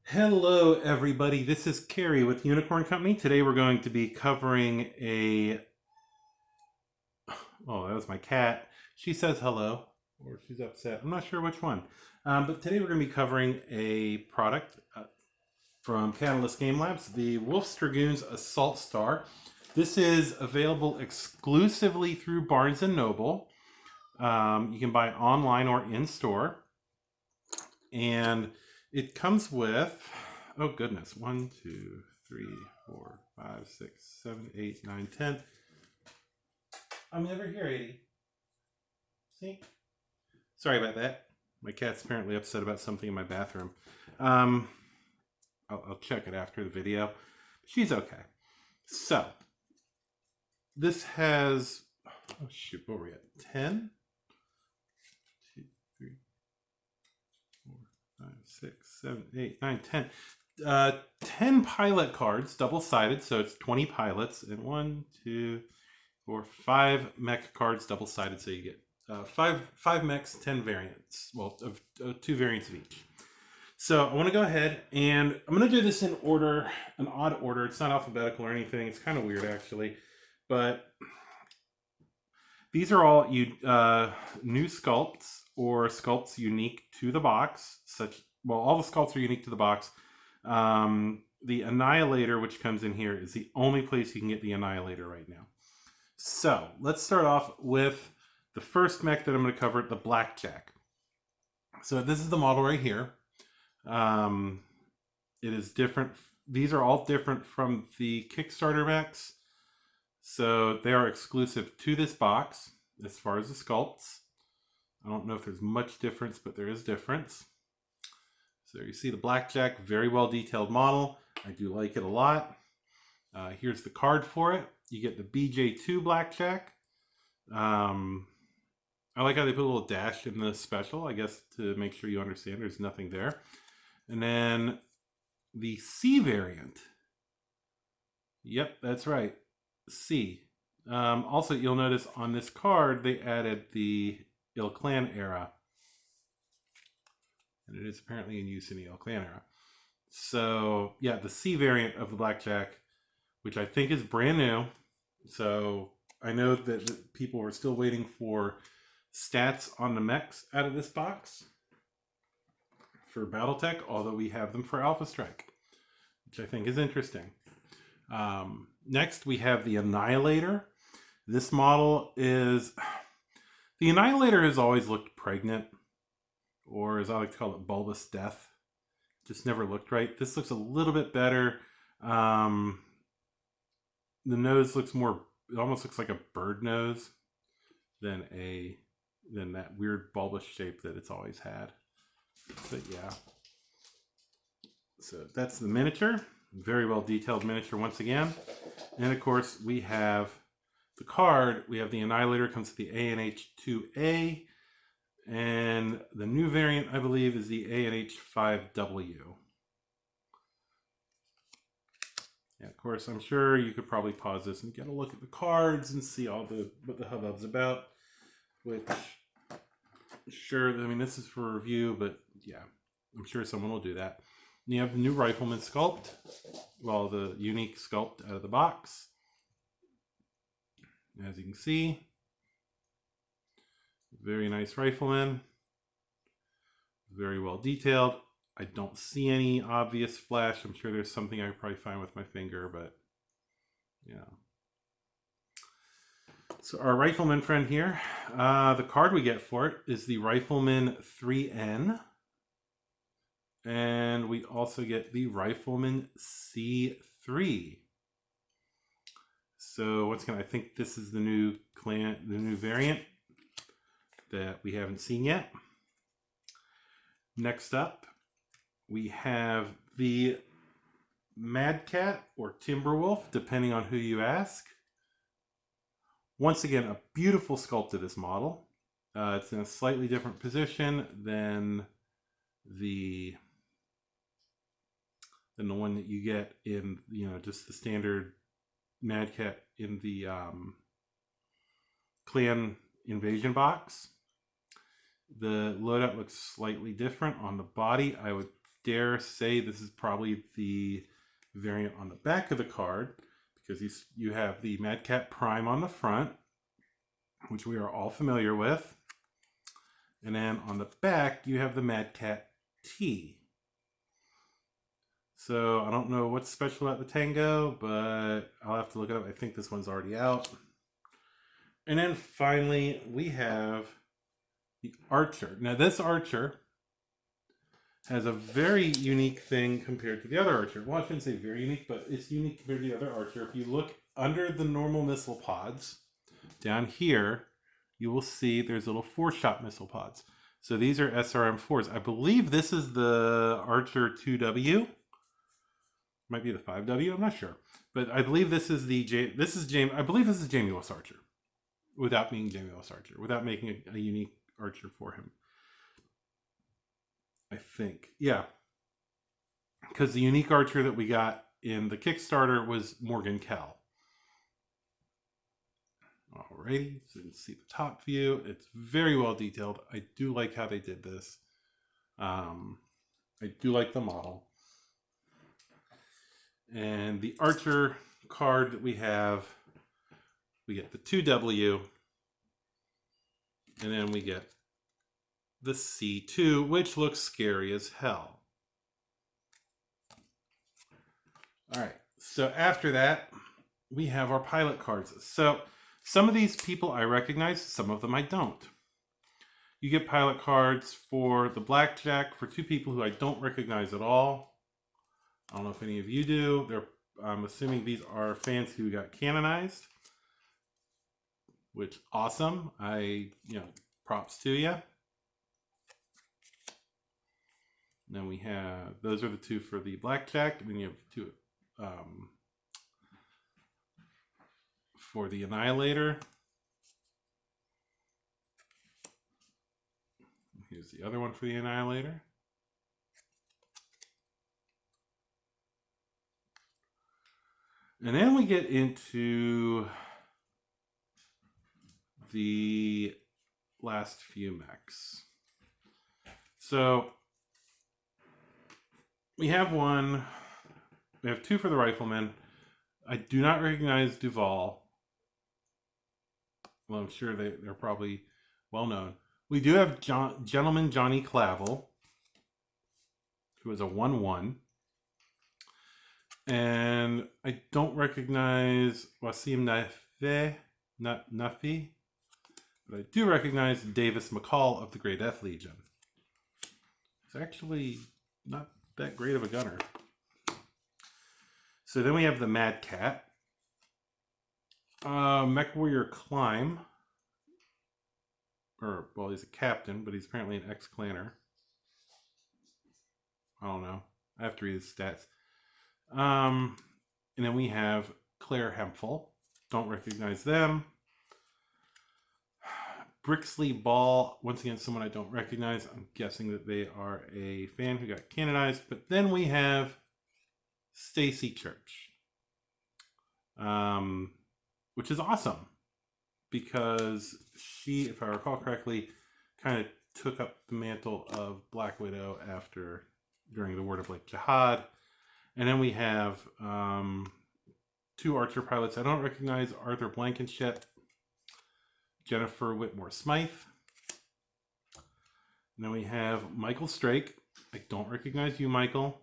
Hello, everybody. This is Carrie with Unicorn Company. Today we're going to be covering a. Oh, that was my cat. She says hello, or she's upset. I'm not sure which one. But today we're going to be covering a product from Catalyst Game Labs, the Wolfs Dragoons Assault Star. This is available exclusively through Barnes and Noble. You can buy it online or in store. And it comes with, oh goodness, 1, 2, 3, 4, 5, 6, 7, 8, 9, 10. I'm never here, 80. See? Sorry about that. My cat's apparently upset about something in my bathroom. I'll check it after the video. She's okay. So, this has, oh shoot, what were we at? 10? 2, 3, 4, 5, 6, 7, 8, 9, 10. 10 pilot cards, double-sided, so it's 20 pilots, and 1, 2, 4, 5 mech cards, double-sided, so you get five mechs, 10 variants. Well, of 2 variants of each. So I want to go ahead, and I'm going to do this in order, an odd order. It's not alphabetical or anything. It's kind of weird, actually. But these are all new sculpts, or sculpts unique to the box. All the sculpts are unique to the box. The Annihilator, which comes in here, is the only place you can get the Annihilator right now. So let's start off with the first mech that I'm going to cover, the Blackjack. So this is the model right here. It is different. These are all different from the Kickstarter mechs. So they are exclusive to this box as far as the sculpts. I don't know if there's much difference, but there is difference. So you see the Blackjack, very well detailed model. I do like it a lot. Here's the card for it. You get the BJ2 Blackjack. I like how they put a little dash in the special, I guess, to make sure you understand there's nothing there. And then the C variant. Yep, that's right. C. Also, you'll notice on this card, they added the Il Clan era. And it is apparently in use in the Il Clan era. So, yeah, the C variant of the Blackjack, which I think is brand new. So, I know that people are still waiting for stats on the mechs out of this box for BattleTech, although we have them for Alpha Strike, which I think is interesting. Next, we have the Annihilator. This model is... The Annihilator has always looked pregnant, or as I like to call it, bulbous death. Just never looked right. This looks a little bit better. The nose looks more... It almost looks like a bird nose than that weird bulbous shape that it's always had. But yeah. So that's the miniature. Very well detailed miniature once again. And of course we have the card. We have the Annihilator, comes with the ANH2A. And the new variant, I believe, is the ANH5W. Yeah, of course, I'm sure you could probably pause this and get a look at the cards and see what the hubbub's about. Which, sure, I mean, this is for review, but yeah, I'm sure someone will do that. And you have the new Rifleman sculpt. Well, the unique sculpt out of the box. As you can see, very nice Rifleman. Very well detailed. I don't see any obvious flash. I'm sure there's something I could probably find with my finger, but yeah. So our Rifleman friend here, the card we get for it is the Rifleman 3N. And we also get the Rifleman C3. So once again, I think this is the new variant that we haven't seen yet. Next up, we have the Mad Cat or Timberwolf, depending on who you ask. Once again, a beautiful sculpt of this model. It's in a slightly different position than the one that you get in, just the standard Mad Cat in the Clan Invasion box. The loadout looks slightly different on the body. I would dare say this is probably the variant on the back of the card, because you have the Mad Cat Prime on the front, which we are all familiar with. And then on the back, you have the Mad Cat T. So I don't know what's special about the Tango, but I'll have to look it up. I think this one's already out. And then finally, we have the Archer. Now this Archer has a very unique thing compared to the other Archer. Well, I shouldn't say very unique, but it's unique compared to the other Archer. If you look under the normal missile pods, down here, you will see there's little 4-shot missile pods. So these are SRM-4s. I believe this is the Archer 2W. Might be the 5W, I'm not sure. But I believe this is I believe this is Jamie Wolf's Archer. Without being Jamie Wolf's Archer. Without making a unique Archer for him. I think. Yeah. Because the unique Archer that we got in the Kickstarter was Morgan Kell. Alrighty, so you can see the top view. It's very well detailed. I do like how they did this. I do like the model. And the Archer card that we have, we get the 2W, and then we get the C2, which looks scary as hell. Alright, so after that, we have our pilot cards. So some of these people I recognize, some of them I don't. You get pilot cards for the Blackjack for 2 people who I don't recognize at all. I don't know if any of you do. I'm assuming these are fans who got canonized, which awesome. Props to you. Then we have, those are the 2 for the Blackjack. And then you have 2 for the Annihilator. Here's the other one for the Annihilator. And then we get into the last few mechs. So we have 2 for the Rifleman. I do not recognize Duval. Well, I'm sure they're probably well known. We do have Gentleman Johnny Clavel, who is a 1/1. And I don't recognize Wasim Nafi, but I do recognize Davis McCall of the Grey Death Legion. He's actually not that great of a gunner. So then we have the Mad Cat. Mech Warrior Climb. Well, he's a captain, but he's apparently an ex-clanner. I don't know. I have to read his stats. And then we have Claire Hemphill. Don't recognize them. Brixley Ball. Once again, someone I don't recognize. I'm guessing that they are a fan who got canonized. But then we have Stacy Church. Which is awesome. Because she, if I recall correctly, kind of took up the mantle of Black Widow during the Word of Lake Jihad. And then we have 2 Archer pilots. I don't recognize Arthur Blankenship, Jennifer Whitmore Smythe. And then we have Michael Strake. I don't recognize you, Michael.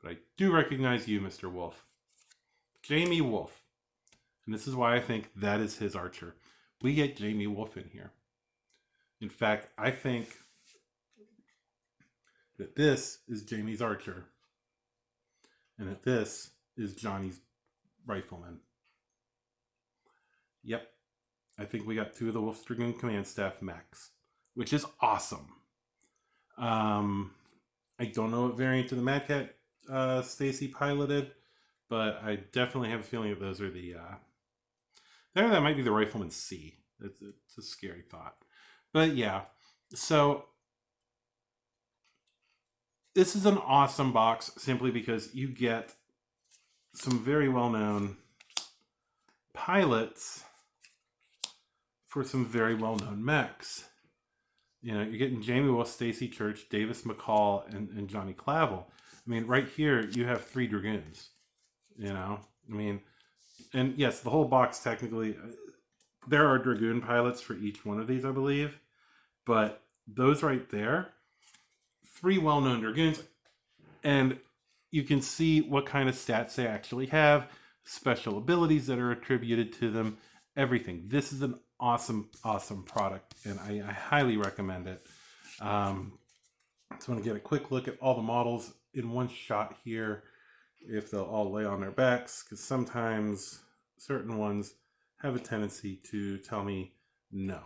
But I do recognize you, Mr. Wolf. Jamie Wolf. And this is why I think that is his Archer. We get Jamie Wolf in here. In fact, I think that this is Jamie's Archer. And that this is Johnny's Rifleman. Yep. I think we got 2 of the Wolfs Dragoon Command Staff mechs, which is awesome. I don't know what variant of the Mad Cat Stacy piloted, but I definitely have a feeling that those are the... that might be the Rifleman C. It's a scary thought. But yeah, so this is an awesome box simply because you get some very well-known pilots for some very well-known mechs. You know, you're getting Jamie Wolf, Stacey Church, Davis McCall, and Johnny Clavel. I mean, right here you have 3 Dragoons. You know, I mean, and yes, the whole box technically, there are Dragoon pilots for each one of these, I believe. But those right there, 3 well-known Dragoons, and you can see what kind of stats they actually have, special abilities that are attributed to them, everything. This is an awesome product, and I highly recommend it. Just want to get a quick look at all the models in one shot here, if they'll all lay on their backs, because sometimes certain ones have a tendency to tell me no,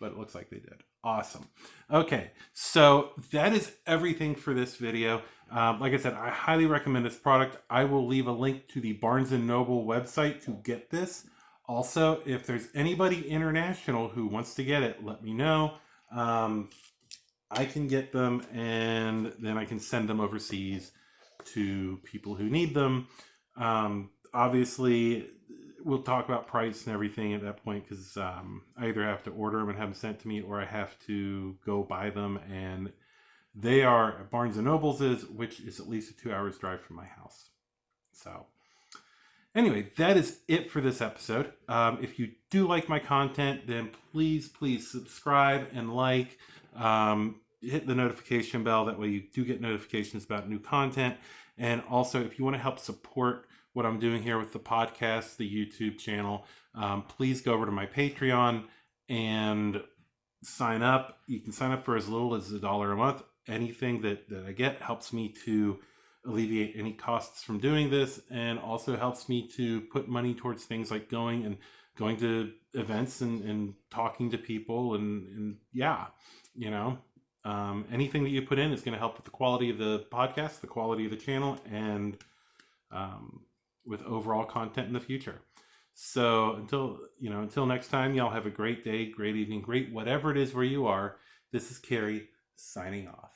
but it looks like they did. Awesome. Okay, so that is everything for this video. Like I said, I highly recommend this product. I will leave a link to the Barnes & Noble website to get this. Also, if there's anybody international who wants to get it, let me know. I can get them, and then I can send them overseas to people who need them. Obviously, we'll talk about price and everything at that point, because I either have to order them and have them sent to me, or I have to go buy them, and they are at Barnes & Noble's, which is at least a 2 hours drive from my house. So anyway, that is it for this episode. If you do like my content, then please subscribe and like. Hit the notification bell. That way you do get notifications about new content. And also, if you want to help support what I'm doing here with the podcast, the YouTube channel, please go over to my Patreon and sign up. You can sign up for as little as $1 a month. Anything that I get helps me to alleviate any costs from doing this, and also helps me to put money towards things like going to events and talking to people, and yeah, you know, anything that you put in is going to help with the quality of the podcast, the quality of the channel, and with overall content in the future. So until next time, y'all have a great day, great evening, great whatever it is where you are. This is Carrie signing off.